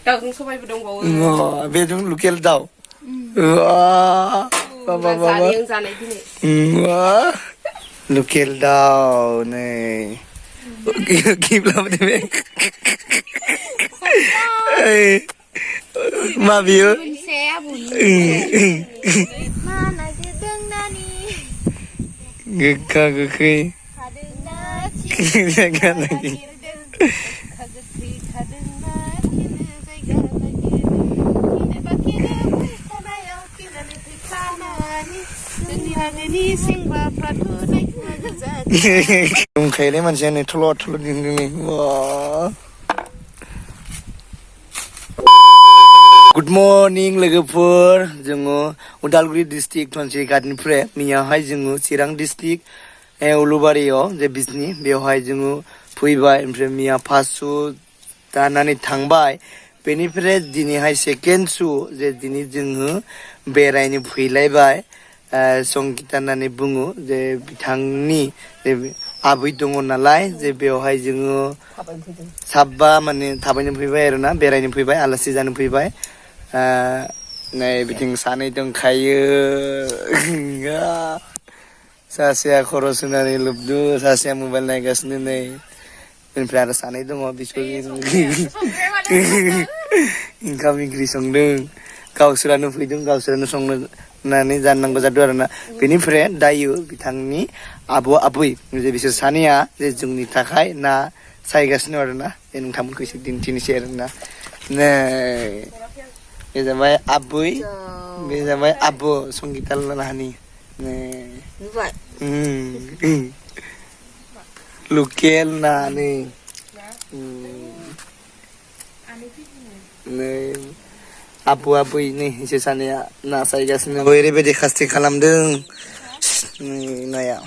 दाउजों सबायबो दंबावो बेजों लकेल दाउ जानाय दिनै लकेल दाउ नै गिब्लाबो बे मा बियो गोखा गोखै दंखायोलै मानसियानो थल' थल' दिंदोंलै गुड मर्निं लोगोफोर जोङो उदालगुरि डिस्ट्रिक्ट धनसिरिघाटनिफ्राय मैयाहाय जोङो चिरां डिस्ट्रिक्ट उलुबारियाव जे बिजनि बेवहाय जोङो फैबाय ओमफ्राय मैया फार्स्ट शु दानानै थांबाय बेनिफ्राय दिनैहाय सेकेन्ड शु जे दिनै जोङो बेरायनो फैलायबाय संगिता होननानै बुङो जे बिथांनि जे आबै दङ नालाय जे बेवहाय जोङो साबा माने थाबायनो फैबाय आरोना बेरायनो फैबाय आलासि जानो फैबाय नै बिथिं सानै दंखायो सासेया खर' सुनानै लोबदु सासेया मबाइल नायगासिनो नै बेनिफ्राय आरो सानै दङ बिसोर ओंखाम ओंख्रि संदों गावसोरानो फैदों गावसोरानो संनो होननानै जाननांगौ जादों आरोना बेनिफ्राय दायो बिथांनि आबौ आबै जे बिसोर सानैया जे जोंनि थाखाय ना सायगासिनो आरोना बे नोंथांमोनखौ एसे दिन्थिनोसै आरोना नै बे जाबाय आबै बे जाबाय आब' संगिता लाहानि लकेल ना नै आबौ आबै नै एसे सानैया ना सायगासिनो ओरैबायदि खासथि खालामदों नाया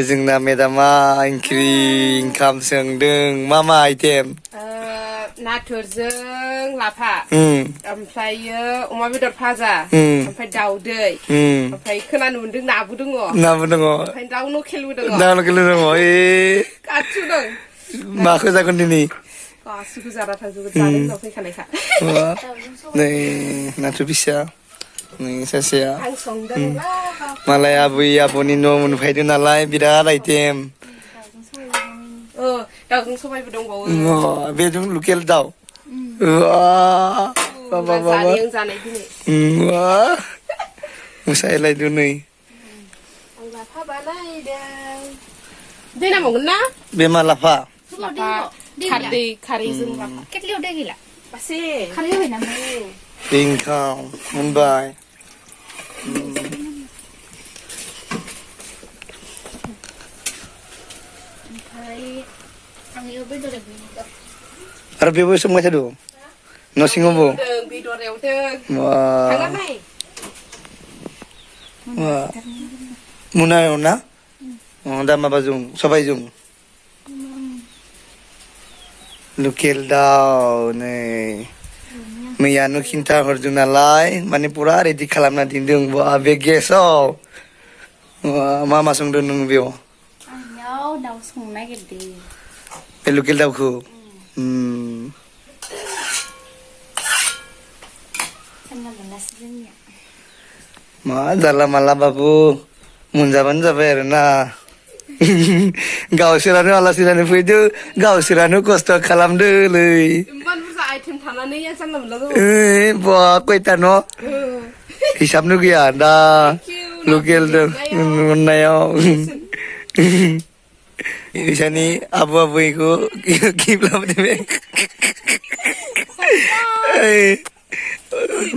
जोंना मेदामा ओंख्रि ओंखाम संदों मा आइटेम नाथुरजों लाफा ओमफ्रायो अमा बेदर भाजा ओमफ्राय दाउदै ओमफ्राय खोनानो मोनदों नाबो दङ ओमफ्राय दाउ लकेलबो दङ गासिबो दं माखौ जागोन दिनै गासिबो जाना थांजोबगोन जानो उनाव फैखानायखा नै नाथुर फिसा नै सासेया मालाय आबै आबौनि न' मोनफैदों नालाय बिराद आइटेम दाउजों सबायबो दंबावो बेजों लकेल दाउ जानाय दिनै मोसायलायदो नै लाफा बानायदों दै नांबावगोन ना बे मा लाफा खारैजों लाफा केटलियाव दै गैला बासे खारै होबाय नामा ओंखाम मोनबाय आरो बेबो संबाय थादों न' सिङावबो बेदर एवदों मुनायाव ना दा माबाजों सबायजों लकेल दाउ नै मैयानो खिन्था हरदों नालाय माने पुरा रेडि खालामना दोनदों बे गेसाव मा संदों नों बेयाव दाउ संनो नागिरदों बे लकेल दाउखौ मा जाला मालाबाबो मोनजाबानो जाबाय आरोना गावसोरानो आलासि जानो फैदो गावसोरानो खस्थ' खालामदोलै इमान बुरजा आइटेम थानानै जानला मोनला बा खयथा न' हिसाबनो गैया दा लकेल मोननायाव बिसानि आबौ आबैखौ गिब्लाबो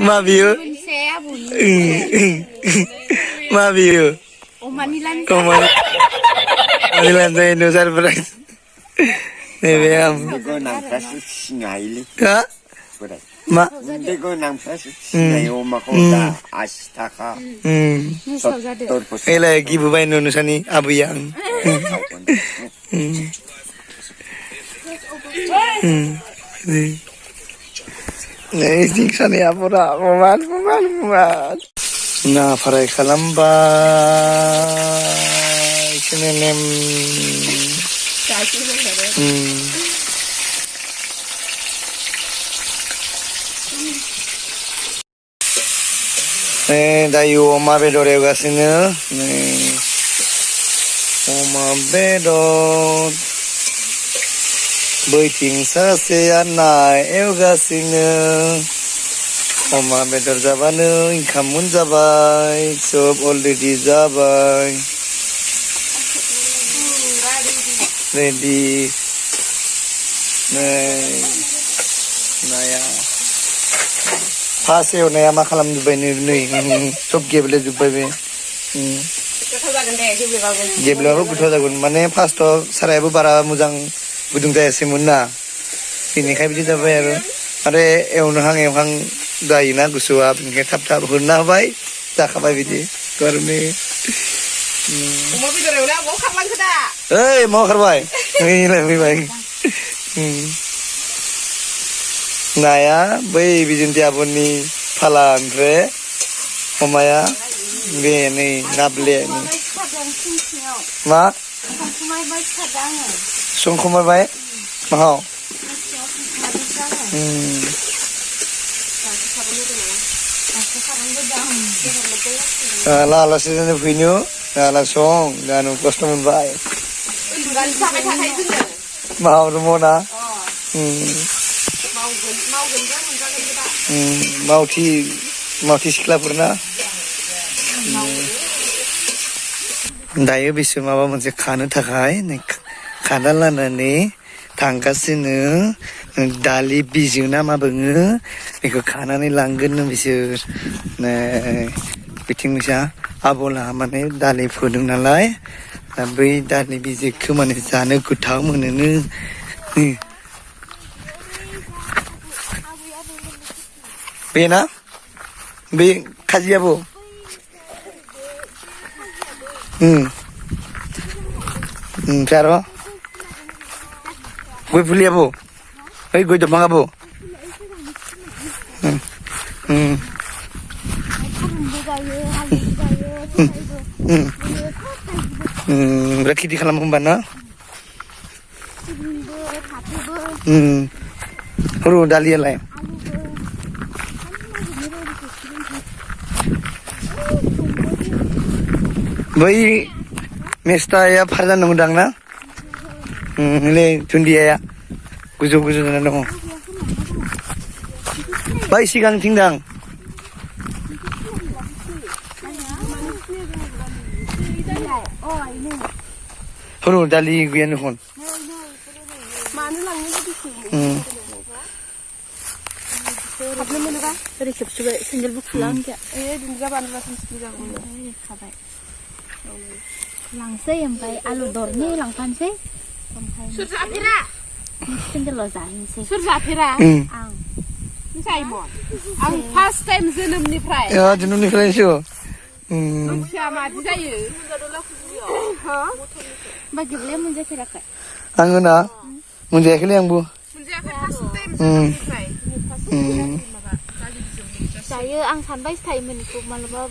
मा बियो मा बियो अमानि लानजाय नो सरप्राइज नैबे मा एलाय गिबोबाय नोंसानि आबैया सानैया पुरा ममान ना फ्राय खालामबाय 네, 다이 엄마 배도래 가시는 네, 엄마 배도 보이팅 사세야 나 에어가시는 엄마 배도 잡아는 감문 자bai 섭 already jabai ready 네 나야 파세요 내가 막 khalam jubai nih sob gebele jubai be गोथाव जागोन दे जेब्लाबो gebelaबो गोथाव जागोन माने फार्स्टआव सारायाबो बारा मोजां गुदुं जायासैमोन ना बेनिखाय बिदि जाबाय आरो एवहां जायोना गुसुआ बेनिखाय थाब थाब होना होबाय जाखाबाय बिदि गरमनि अमा बेदर एवनाया अबाव खारलांखो दा ओइ मा खारबाय नैलाय फैबाय नाया बै बिजोंथि आब'नि फाला ओमफ्राय अमाया बे नै नाबले मा संखुमायबाय माहाव alasi जानो फैनो दाला सं दानो kosto मोनबाय उन्दुनानै जाबाय थाखायो जोङो माहाव दङना मावगोन दा मोनजागोन दा मावथि सिख्लाफोरना दायो बिसोर माबा मोनसे खानो थाखाय खाना लानानै थांगासिनो दालि बिजौ ना मा बुङो बेखौ खानानै लांगोन बिसोर बिथिं बिसा आबला माने दालि फोदों नालाय बै दालि बिजौखौ माने जानो गोथाव मोनोनो बेना बे खाजियाबो ओमफ्राय आरो गय फुलियाबो ओइ गय दंफाङाबो ओमफ्राय खेथि खालामो होमबा ना हरु दालियालाय बै मेस्टाया फारजा नुदां ना नै दुन्दियाया गोजौ गोजौ जाना दङ बै सिगांथिं दां हरु दालि गैया नखन मानो लांनो हाबनो मोनोबा ओरै खेबसेबाय सेन्देलबो खुलांदिया दुन्दिया बानलुबा सानस्रि जागौमोन खाबाय लांसै ओमफ्राय आलु दरनै लांफानोसै ओमफ्राय सोर जाफेरा सेन्देलाव जाहैनोसै सोर जाफेरा आं जायोमोन आं फार्स्ट टाइम जोनोमनिफ्राय जोनोमनिफ्रायसो मिथिया मादि जायो ओमफ्राय गेब्ले मोनजाफेराखै आङो ना मोनजायाखैलै आंबो मोनजायाखै फार्स्ट टाइम जोनोमनिफ्राय जायो आं सानबाय थायोमोन बेखौ मालाबा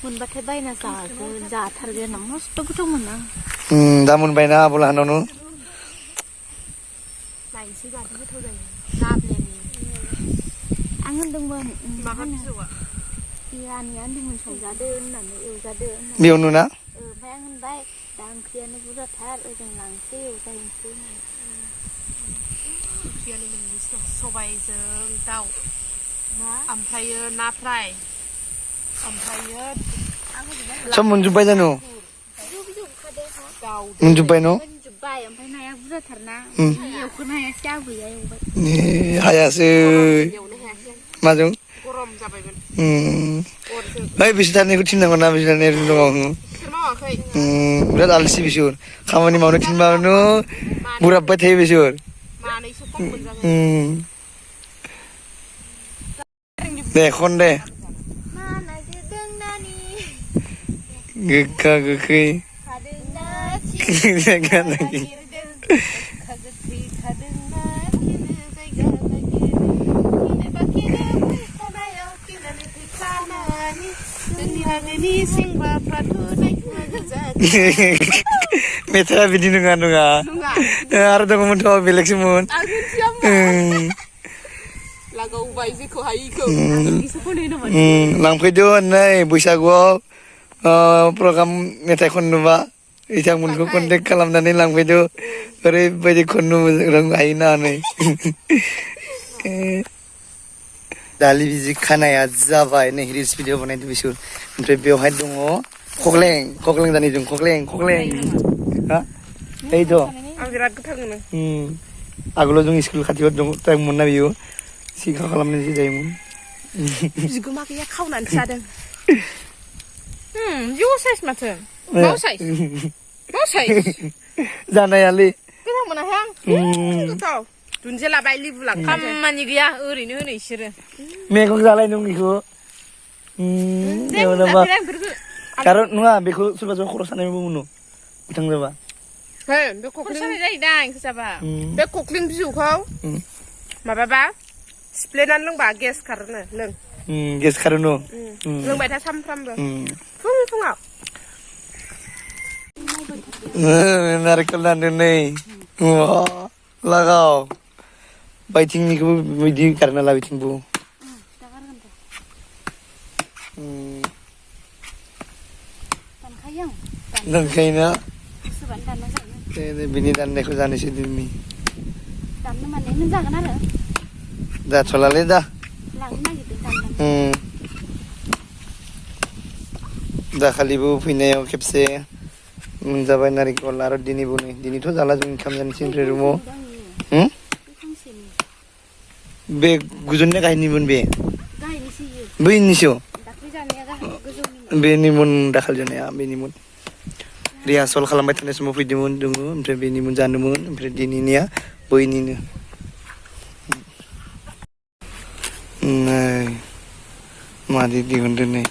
मोनबाथाय बायना जाथारगोन मस्त' गोथाव मोनो दा मोनबायना आबला हानावनो नायनोसै मादि गोथाव जायो नाब्लेनि आं होनदोंमोन माबा बिजौआ बिरानिया होनदोंमोन संजादो होननानै एवजादो बेयावनो ना ओमफ्राय आं होनबाय दा ओंख्रियानो बुरजाथार ओजों लांसै एवजाहैनोसै ओंख्रियानो मोननै सबायजों दाउ ओमफ्रायो ना फ्राय ओमफ्रायो सब मोनजोब्बाय जानो मोनजोब्बाय न' मोनजोब्बाय ओमफ्राय नाया बुरजाथारना एवख'नो हायासै आबैया एवबाय हायासै एवनो हायासै माजों गरम जाबायमोन ओइ बिसोर थानायखौ थिननांगौ ना बिसोर थानाय दङ बिसोर मावाखै बिराद आलसि बिसोर खामानि मावनो थिनबानो बुराबबाय थायो बिसोर मानैसो खम मोनजागोन दे खन दे गोखा गोखै मेथाइआ बिदि नङा आरो दङमोनथ' बेलेगसोमोन आं मिथिया लागाव हwbai जेखौ हायिखौ लांफैदो नै बैसागुआव प्रग्राम मेथाइ खननोबा बिथांमोनखौ कन्टेक्ट खालामनानै लांफैदो ओरैबायदि खननो हायोना नै दालि बिजि खानाया जाबाय नै रिल्स भिडिअ बानायदो बिसोर ओमफ्राय बेवहाय दङ खख्लें दानि जों खख्लें हा ओइथ' आं बिराद गोथाव मोनो आगोलाव जों स्कुल खाथियाव दं टाइममोन ना बियो सिखाव खालामनाय जायोमोन बिगोमा गैया खावनानै जादों यो साइज माथो माव साइज जानायालै गोथाव मोनाखै आं गोथाव दुन्दिया लाबाय लेबु लांखाबाय खामानि गैया ओरैनो होनो इसोरो मैगं जालाय नों बेखौ कारन नङा बेखौ सोरबा सोरबा खर' सानायबो मोनो बिथां जाबा बे खख्लिं सानाय जायोदां इखो जाबा बे खख्लिं बिजौखौ माबाबा सिफ्लेनानै लोंबा गेस खारोनो लों गेस खारो न' लोंबाय था सामफ्रामबो फुङाव नारेंखल नांदों नै लागाव बायथिंनिखौबो बिदि गारना ला बिथिंबो दानखायोना बिनि दाननायखौ जानोसै दिनै दाननो माने नों जागोन आरो जाथ'लालै दा लांनो नागिरदों दाननानै दाखालिबो फैनायाव खेबसे मोनजाबाय नारेंखल आरो दिनैबो नै दिनैथ' जाला जों ओंखाम जानोसै ओमफ्राय रुमाव बे गुजुनना गाहायनिमोन बे बैनिसो बेनिमोन दाखालि जानाया बेनिमोन रिहार्सल खालामबाय थानाय समाव फैदोंमोन दङ ओमफ्राय बेनिमोन जानोमोन ओमफ्राय दिनैनिया बैनिनो नै मादि दिहुनदों नै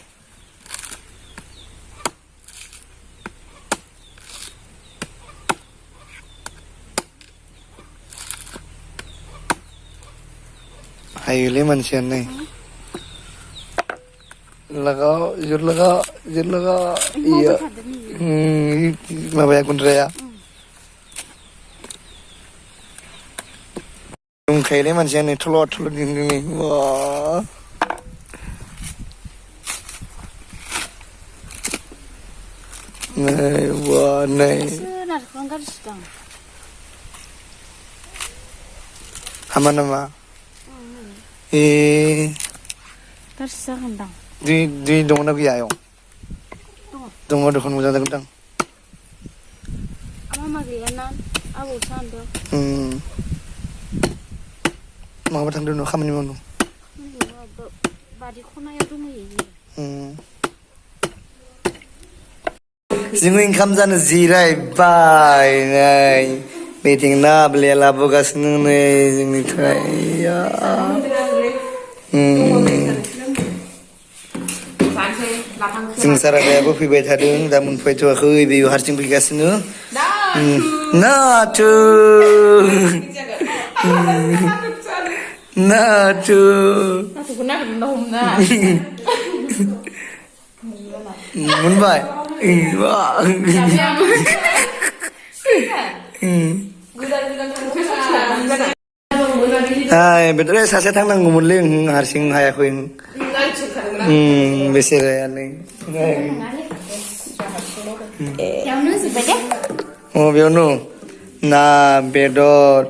हायोलै मानसियानो नै लगाव जोर लगा iya माबाया गुन्द्राया दंखायोलै मानसियानो थल' दिहुनदों नै नै हामा नामा गाज्रि जागोनदां दै दङना गैया आयं दङ दखन मोजां जागोनदां मामा गैयाना आबौसो सानदों माबा थांदों न' खामानि मावनो बारि खनायाव दंहैयो जोङो ओंखाम जानो जिरायबाय नै बेथिं नाबेले लाबोगासिनो नै जोंनि थाखाय जों सारादायाबो फैबाय थादों दा मोनफैथ'वाखै बेयो हारसिं फैगासिनो नाथु मोनबाय बेदरे सासे थांनांगौमोनलै हारसिं हायाखै बेसेरायालै बेयावनो ना बेदर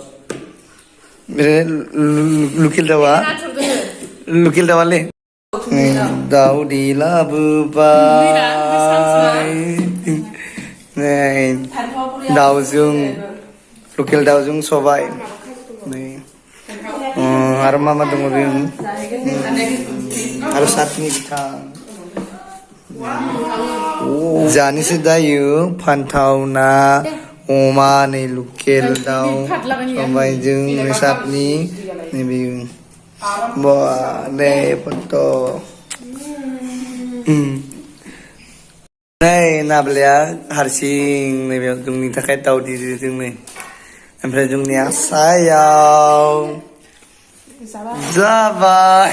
लुकेल दावालै दाउदै लाबोबाय दाउजों लुकेल दाउजों सबाय आरो मा दङ बेयो आरो सातनि गोथां जानोसै दायो फान्थाव ना अमा नै लुकेल दाउ सबायजों सातनि नैबे नै फट' नै नाबेलाया हारसिं नैबेयाव जोंनि थाखाय दाउ दिदों नै ओमफ्राय जोंनि आसायाव जाबाय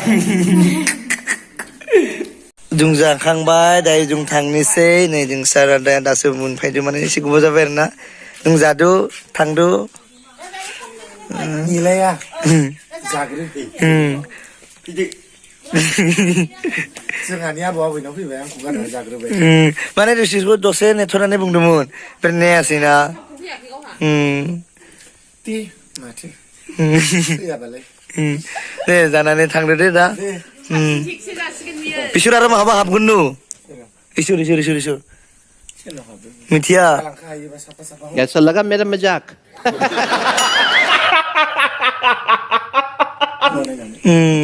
जों जाखांबाय दायो जों थांनोसै नै जों सारादाया दासो मोनफैदों माने एसे गोबाव जाबाय आरो ना नों जादो थांदो निलाया जाग्रो जोंहानि आबौ आबैनाव फैबाय आंखौ गारनानै जाग्रोबाय माने रिसिखौ दसे नेथ'नानै बुंदोंमोन ओमफ्राय नेयासैना दे माथो फैयाबालाय दे जानानै थांदो दे दा बिसोर आरो माहाबा हाबगोन नु इसोर मिथिया कैसा लगा मेरा मजाक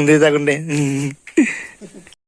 दे जागोन दे